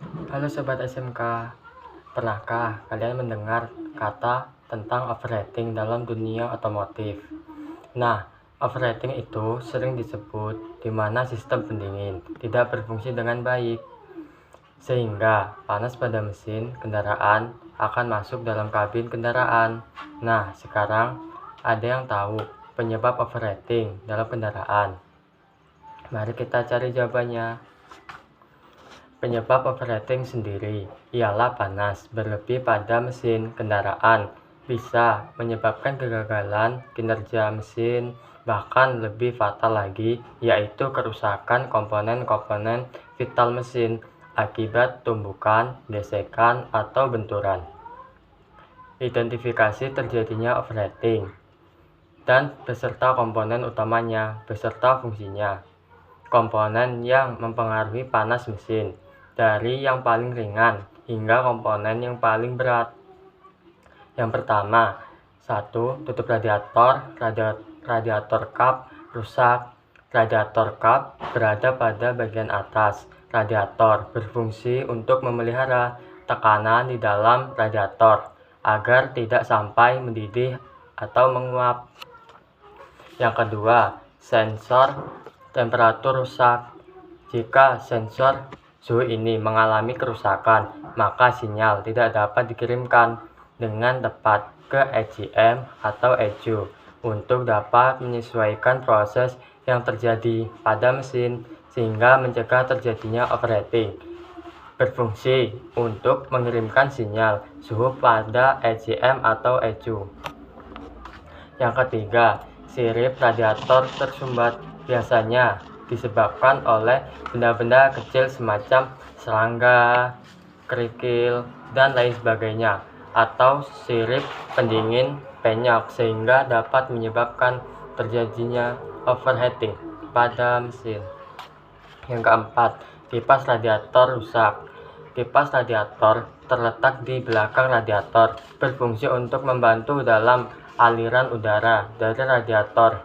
Halo Sobat SMK, pernahkah kalian mendengar kata tentang overheating dalam dunia otomotif? Nah, overheating itu sering disebut di mana sistem pendingin tidak berfungsi dengan baik, sehingga panas pada mesin kendaraan akan masuk dalam kabin kendaraan. Nah, sekarang ada yang tahu penyebab overheating dalam kendaraan. Mari kita cari jawabannya. Penyebab overheating sendiri ialah panas berlebih pada mesin kendaraan, bisa menyebabkan kegagalan kinerja mesin, bahkan lebih fatal lagi, yaitu kerusakan komponen-komponen vital mesin akibat tumbukan, gesekan, atau benturan. Identifikasi terjadinya overheating dan beserta komponen utamanya beserta fungsinya. Komponen yang mempengaruhi panas mesin, dari yang paling ringan hingga komponen yang paling berat. Yang pertama, 1. Tutup radiator, radiator kap rusak. Radiator kap berada pada bagian atas. Radiator berfungsi untuk memelihara tekanan di dalam radiator agar tidak sampai mendidih atau menguap. Yang kedua, sensor temperatur rusak. Jika sensor suhu ini mengalami kerusakan, maka sinyal tidak dapat dikirimkan dengan tepat ke ECM atau ECU untuk dapat menyesuaikan proses yang terjadi pada mesin sehingga mencegah terjadinya overheating. Berfungsi untuk mengirimkan sinyal suhu pada ECM atau ECU. Yang ketiga, sirip radiator tersumbat. Biasanya disebabkan oleh benda-benda kecil semacam serangga, kerikil, dan lain sebagainya, atau sirip pendingin penyok sehingga dapat menyebabkan terjadinya overheating pada mesin. Yang keempat, kipas radiator rusak. Kipas radiator terletak di belakang radiator, berfungsi untuk membantu dalam aliran udara dari radiator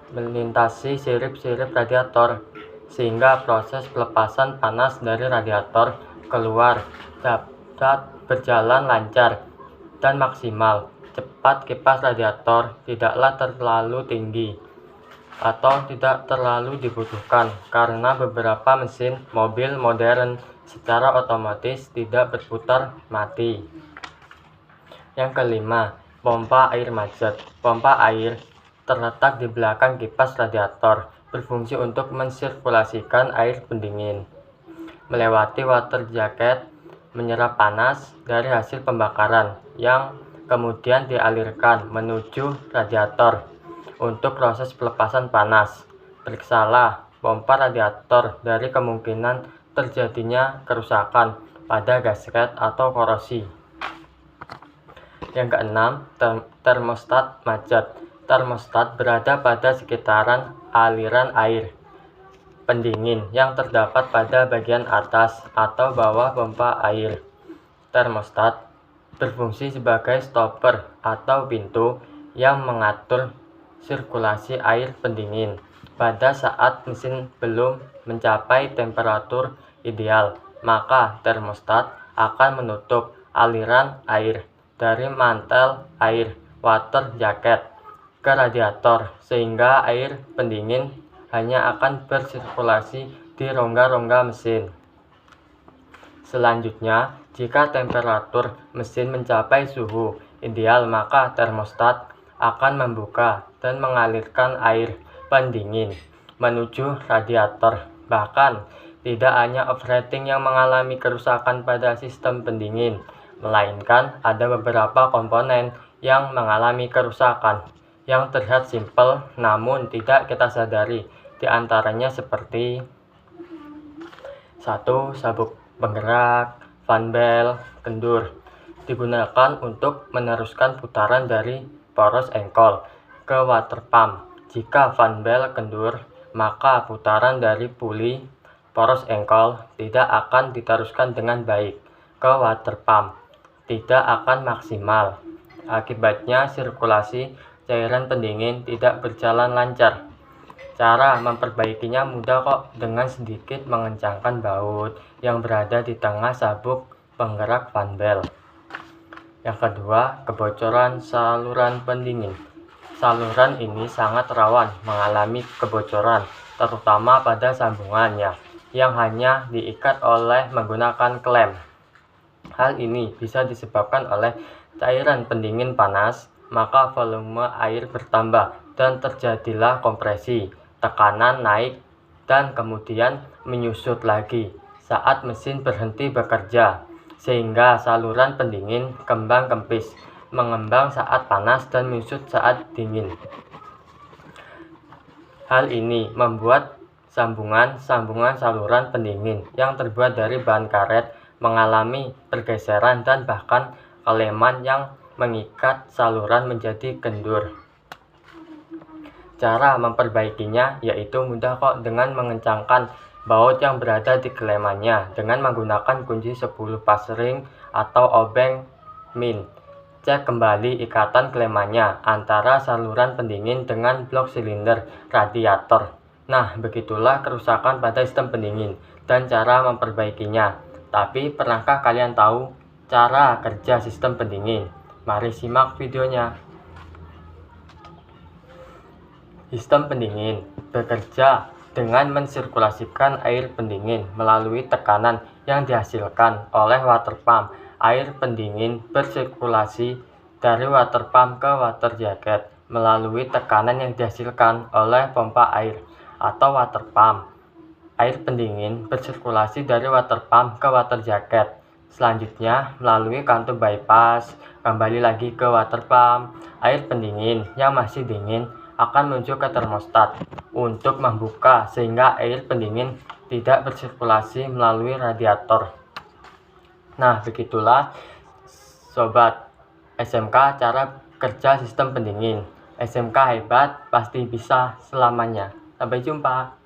melintasi sirip-sirip radiator, sehingga proses pelepasan panas dari radiator keluar dapat berjalan lancar dan maksimal. Cepat kipas radiator tidaklah terlalu tinggi atau tidak terlalu dibutuhkan karena beberapa mesin mobil modern secara otomatis tidak berputar mati. Yang kelima, pompa air macet. Pompa air terletak di belakang kipas radiator, berfungsi untuk mensirkulasikan air pendingin melewati water jacket, menyerap panas dari hasil pembakaran yang kemudian dialirkan menuju radiator untuk proses pelepasan panas. Periksalah pompa radiator dari kemungkinan terjadinya kerusakan pada gasket atau korosi. Yang keenam, termostat macet. Termostat berada pada sekitaran aliran air pendingin yang terdapat pada bagian atas atau bawah pompa air. Termostat berfungsi sebagai stopper atau pintu yang mengatur sirkulasi air pendingin pada saat mesin belum mencapai temperatur ideal, maka termostat akan menutup aliran air dari mantel air water jacket ke radiator sehingga air pendingin hanya akan bersirkulasi di rongga-rongga mesin. Selanjutnya, jika temperatur mesin mencapai suhu ideal, maka termostat akan membuka dan mengalirkan air pendingin menuju radiator. Bahkan, tidak hanya overheating yang mengalami kerusakan pada sistem pendingin, melainkan ada beberapa komponen yang mengalami kerusakan yang terlihat simpel namun tidak kita sadari. Di antaranya seperti 1. Sabuk penggerak, fan belt, kendur digunakan untuk meneruskan putaran dari poros engkol ke water pump. Jika fan belt kendur, maka putaran dari puli poros engkol tidak akan diteruskan dengan baik ke water pump, tidak akan maksimal. Akibatnya sirkulasi cairan pendingin tidak berjalan lancar Cara memperbaikinya mudah kok, dengan sedikit mengencangkan baut yang berada di tengah sabuk penggerak fan belt. Yang kedua, kebocoran saluran pendingin. Saluran ini sangat rawan mengalami kebocoran, terutama pada sambungannya yang hanya diikat oleh menggunakan klem. Hal ini bisa disebabkan oleh cairan pendingin panas, maka volume air bertambah dan terjadilah kompresi, tekanan naik, dan kemudian menyusut lagi saat mesin berhenti bekerja, sehingga saluran pendingin kembang kempis, mengembang saat panas dan menyusut saat dingin. Hal ini membuat sambungan saluran pendingin yang terbuat dari bahan karet mengalami pergeseran dan bahkan keleman yang mengikat saluran menjadi kendur. Cara memperbaikinya yaitu mudah kok, dengan mengencangkan baut yang berada di kelemannya dengan menggunakan kunci 10 pas ring atau obeng min. Cek kembali ikatan kelemannya antara saluran pendingin dengan blok silinder radiator. Nah, begitulah kerusakan pada sistem pendingin dan cara memperbaikinya. Tapi pernahkah kalian tahu cara kerja sistem pendingin? Mari simak videonya. Sistem pendingin bekerja dengan mensirkulasikan air pendingin melalui tekanan yang dihasilkan oleh water pump. Air pendingin bersirkulasi dari water pump ke water jacket melalui tekanan yang dihasilkan oleh pompa air atau water pump. Air pendingin bersirkulasi dari water pump ke water jacket. Selanjutnya melalui kantung bypass kembali lagi ke water pump. Air pendingin yang masih dingin akan menuju ke termostat untuk membuka sehingga air pendingin tidak bersirkulasi melalui radiator. Nah, begitulah sobat SMK cara kerja sistem pendingin. SMK hebat, pasti bisa selamanya. Sampai jumpa.